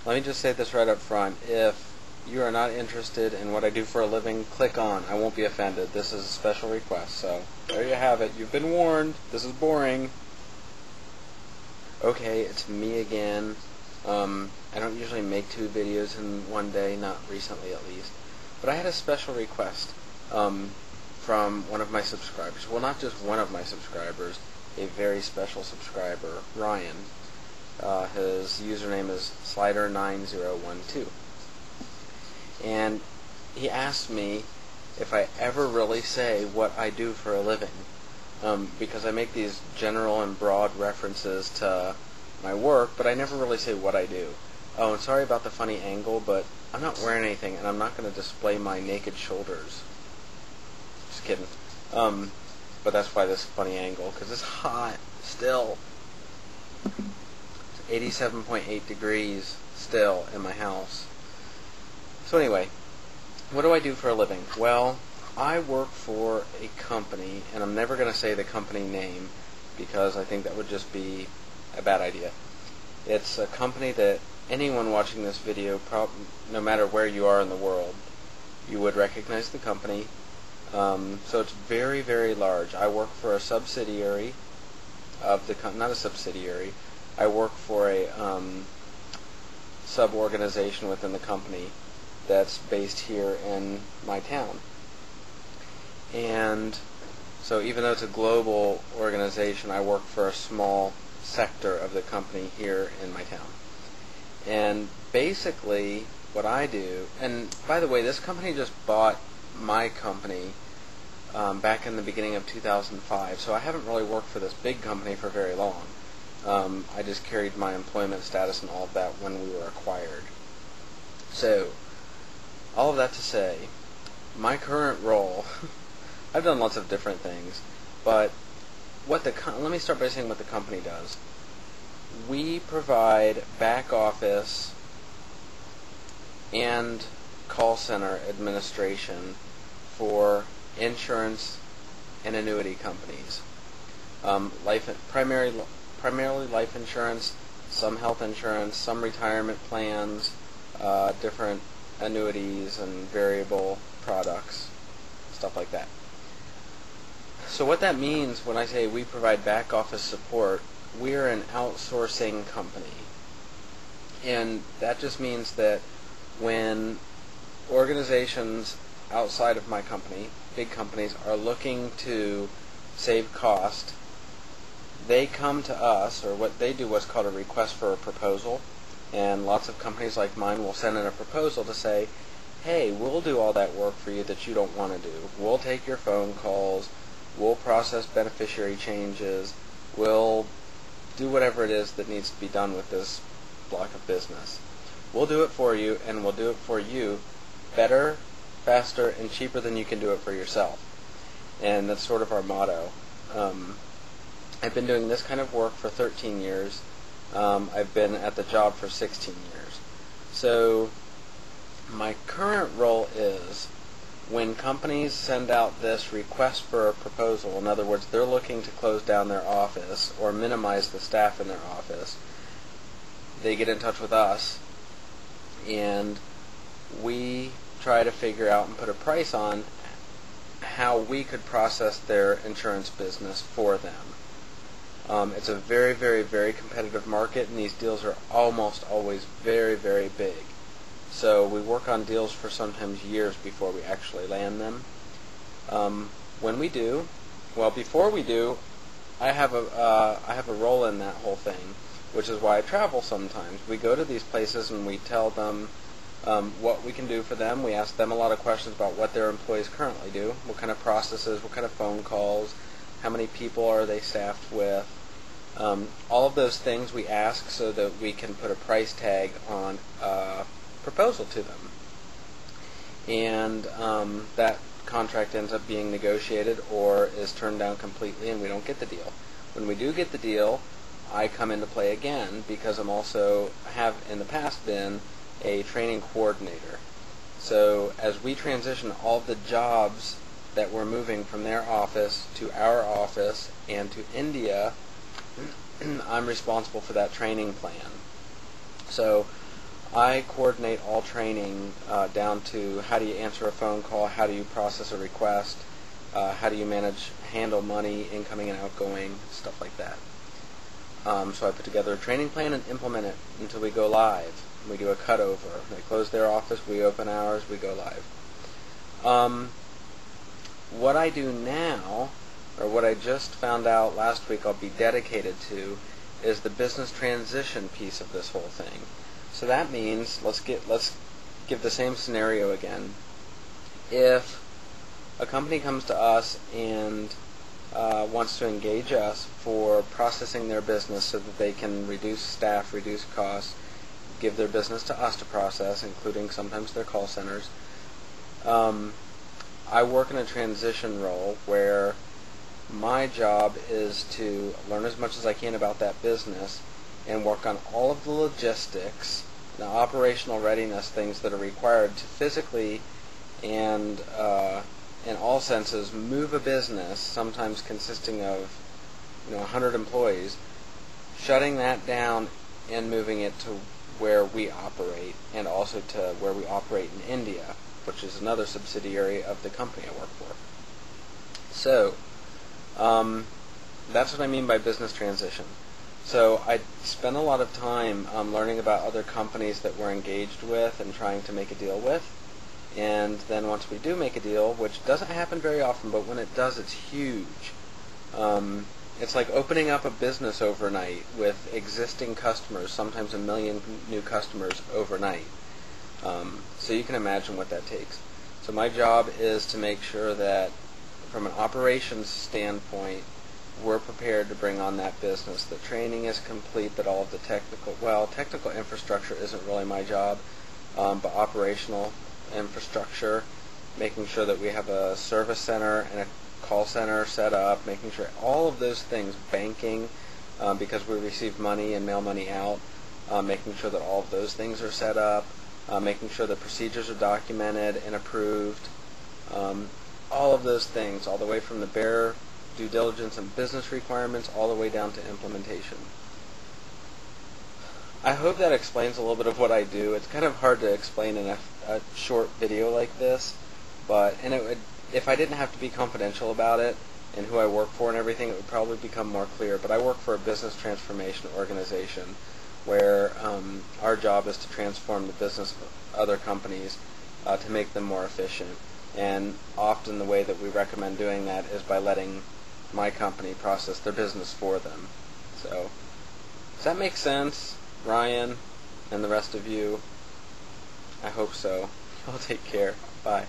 Let me just say this right up front. If you are not interested in what I do for a living, click on. I won't be offended. This is a special request. So, there you have it. You've been warned. This is boring. Okay, it's me again. I don't usually make 2 videos in one day, not recently at least. But I had a special request from one of my subscribers. Well, not just one of my subscribers, a very special subscriber, Ryan. His username is slider9012. And he asked me if I ever really say what I do for a living. Because I make these general and broad references to my work, but I never really say what I do. Oh, and sorry about the funny angle, but I'm not wearing anything, and I'm not going to display my naked shoulders. Just kidding. But that's why this funny angle, because it's hot still. It's 87.8 degrees still in my house. So anyway, what do I do for a living? Well, I work for a company, and I'm never going to say the company name because I think that would just be a bad idea. It's a company that anyone watching this video, no matter where you are in the world, you would recognize the company. So it's very, very large. I work for a subsidiary of the not a subsidiary. I work for a sub-organization within the company that's based here in my town. And so even though it's a global organization, I work for a small sector of the company here in my town. And basically what I do, and by the way, this company just bought my company back in the beginning of 2005, so I haven't really worked for this big company for very long. I just carried my employment status and all of that when we were acquired. So, all of that to say, my current role, I've done lots of different things, but let me start by saying what the company does. We provide back office and call center administration for insurance and annuity companies. Primarily life insurance, some health insurance, some retirement plans, different annuities and variable products, stuff like that. So what that means when I say we provide back office support, we're an outsourcing company. And that just means that when organizations outside of my company, big companies, are looking to save cost, they come to us, or what they do what's called a request for a proposal. And lots of companies like mine will send in a proposal to say, hey, we'll do all that work for you that you don't want to do. We'll take your phone calls, we'll process beneficiary changes, we'll do whatever it is that needs to be done with this block of business. We'll do it for you, and we'll do it for you better, faster, and cheaper than you can do it for yourself. And that's sort of our motto. I've been doing this kind of work for 13 years. I've been at the job for 16 years. So my current role is when companies send out this request for a proposal, in other words, they're looking to close down their office or minimize the staff in their office, they get in touch with us, and we try to figure out and put a price on how we could process their insurance business for them. It's a very, very, very competitive market, and these deals are almost always very, very big. So we work on deals for sometimes years before we actually land them. When we do, well, before we do, I have a role in that whole thing, which is why I travel sometimes. We go to these places and we tell them what we can do for them. We ask them a lot of questions about what their employees currently do, what kind of processes, what kind of phone calls, how many people are they staffed with. All of those things we ask so that we can put a price tag on a proposal to them. And that contract ends up being negotiated or is turned down completely and we don't get the deal. When we do get the deal, I come into play again because I'm also have in the past been a training coordinator. So as we transition all of the jobs that we're moving from their office to our office and to India, I'm responsible for that training plan. So I coordinate all training down to how do you answer a phone call, how do you process a request, how do you handle money, incoming and outgoing, stuff like that. So I put together a training plan and implement it until we go live. We do a cutover. They close their office, we open ours, we go live. What I do now, or what I just found out last week I'll be dedicated to, is the business transition piece of this whole thing. So that means, let's give the same scenario again. If a company comes to us and wants to engage us for processing their business so that they can reduce staff, reduce costs, give their business to us to process, including sometimes their call centers, I work in a transition role where my job is to learn as much as I can about that business and work on all of the logistics, the operational readiness things that are required to physically and in all senses move a business, sometimes consisting of 100 employees, shutting that down and moving it to where we operate, and also to where we operate in India, which is another subsidiary of the company I work for. So that's what I mean by business transition. So I spent a lot of time learning about other companies that we're engaged with and trying to make a deal with. And then once we do make a deal, which doesn't happen very often, but when it does, it's huge. It's like opening up a business overnight with existing customers, sometimes 1 million new customers overnight. So you can imagine what that takes. So my job is to make sure that from an operations standpoint, we're prepared to bring on that business. The training is complete, that all of the technical infrastructure isn't really my job, but operational infrastructure, making sure that we have a service center and a call center set up, making sure all of those things, banking, because we receive money and mail money out, making sure that all of those things are set up, making sure the procedures are documented and approved, all of those things, all the way from the bare due diligence and business requirements all the way down to implementation. I hope that explains a little bit of what I do. It's kind of hard to explain in a short video like this, but if I didn't have to be confidential about it and who I work for and everything, it would probably become more clear. But I work for a business transformation organization where our job is to transform the business of other companies to make them more efficient. And often the way that we recommend doing that is by letting my company process their business for them. So, does that make sense, Ryan and the rest of you? I hope so. Y'all take care. Bye.